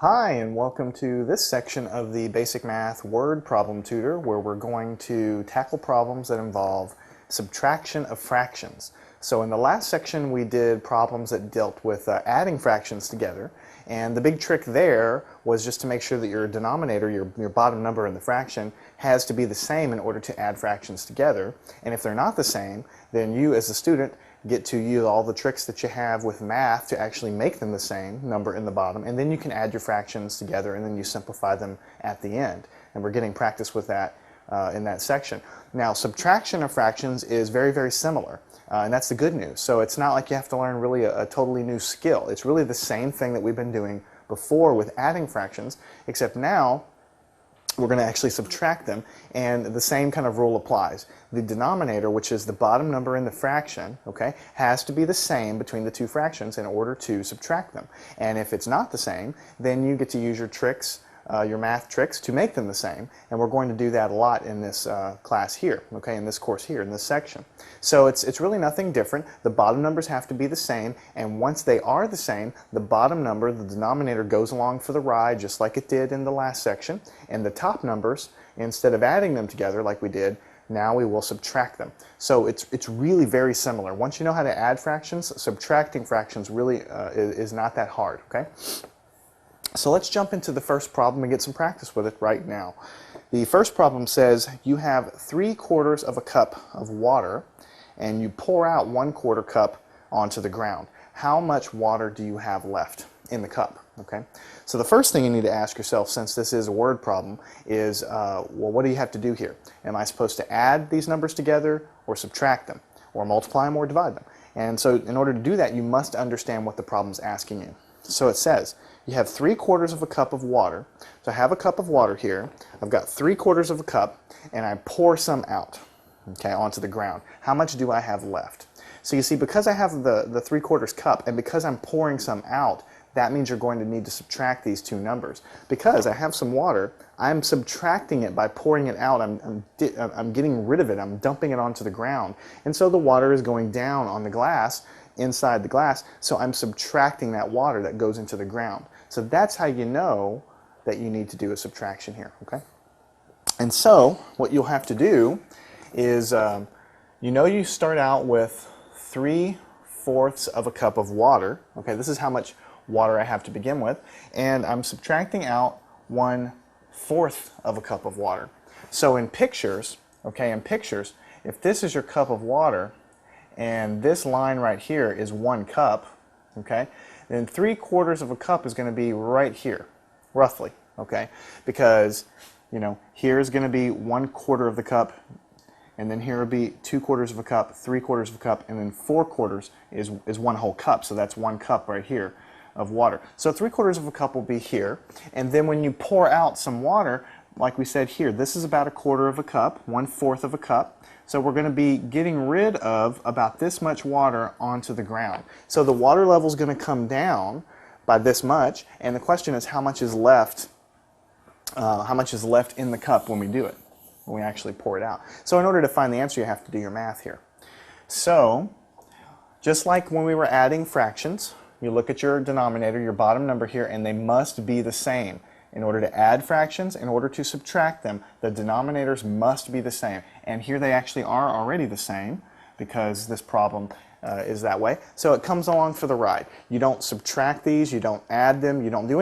Hi, and welcome to this section of the Basic Math Word Problem Tutor, where we're going to tackle problems that involve subtraction of fractions. So in the last section we did problems that dealt with adding fractions together, and the big trick there was just to make sure that your denominator, your bottom number in the fraction, has to be the same in order to add fractions together. And if they're not the same, then you as a student get to use all the tricks that you have with math to actually make them the same number in the bottom, and then you can add your fractions together and then you simplify them at the end. And we're getting practice with that in that section. Now, subtraction of fractions is very, very similar, and that's the good news. So it's not like you have to learn really a totally new skill. It's really the same thing that we've been doing before with adding fractions, except now we're going to actually subtract them, and the same kind of rule applies. The denominator, which is the bottom number in the fraction, okay, has to be the same between the two fractions in order to subtract them. And if it's not the same, then you get to use your tricks, your math tricks, to make them the same. And we're going to do that a lot in this class here, okay, in this course here, in this section. So it's really nothing different. The bottom numbers have to be the same, and once they are the same, the bottom number, the denominator, goes along for the ride just like it did in the last section. And the top numbers, instead of adding them together like we did, now we will subtract them. So it's really very similar. Once you know how to add fractions, subtracting fractions really is not that hard, okay? So let's jump into the first problem and get some practice with it right now. The first problem says you have 3/4 of a cup of water and you pour out 1/4 cup onto the ground. How much water do you have left in the cup? Okay. So the first thing you need to ask yourself, since this is a word problem, is well, what do you have to do here? Am I supposed to add these numbers together or subtract them, or multiply them or divide them? And so in order to do that, you must understand what the problem is asking you. So it says you have 3/4 of a cup of water. So I have a cup of water here. I've got 3/4 of a cup, and I pour some out, okay, onto the ground. How much do I have left? So you see, because I have the 3/4 cup, and because I'm pouring some out, that means you're going to need to subtract these two numbers. Because I have some water, I'm subtracting it by pouring it out. I'm getting rid of it. I'm dumping it onto the ground. And so the water is going down on the glass, inside the glass, so I'm subtracting that water that goes into the ground. So that's how you know that you need to do a subtraction here, okay? And so what you'll have to do is, you start out with 3/4 of a cup of water, okay? This is how much water I have to begin with, and I'm subtracting out 1/4 of a cup of water. So in pictures, okay, if this is your cup of water, and this line right here is 1 cup, okay, then 3/4 of a cup is going to be right here, roughly, okay, because, here's going to be 1/4 of the cup, and then here would be 2/4 of a cup, 3/4 of a cup, and then 4/4 is 1 whole cup, so that's 1 cup right here of water. So 3/4 of a cup will be here, and then when you pour out some water, like we said here, this is about 1/4 of a cup, 1/4 of a cup. So we're going to be getting rid of about this much water onto the ground. So the water level is going to come down by this much, and the question is how much is left in the cup when we do it, when we actually pour it out. So in order to find the answer, you have to do your math here. So just like when we were adding fractions, you look at your denominator, your bottom number here, and they must be the same. In order to add fractions, in order to subtract them, the denominators must be the same. And here they actually are already the same because this problem is that way. So it comes along for the ride. You don't subtract these, you don't add them, you don't do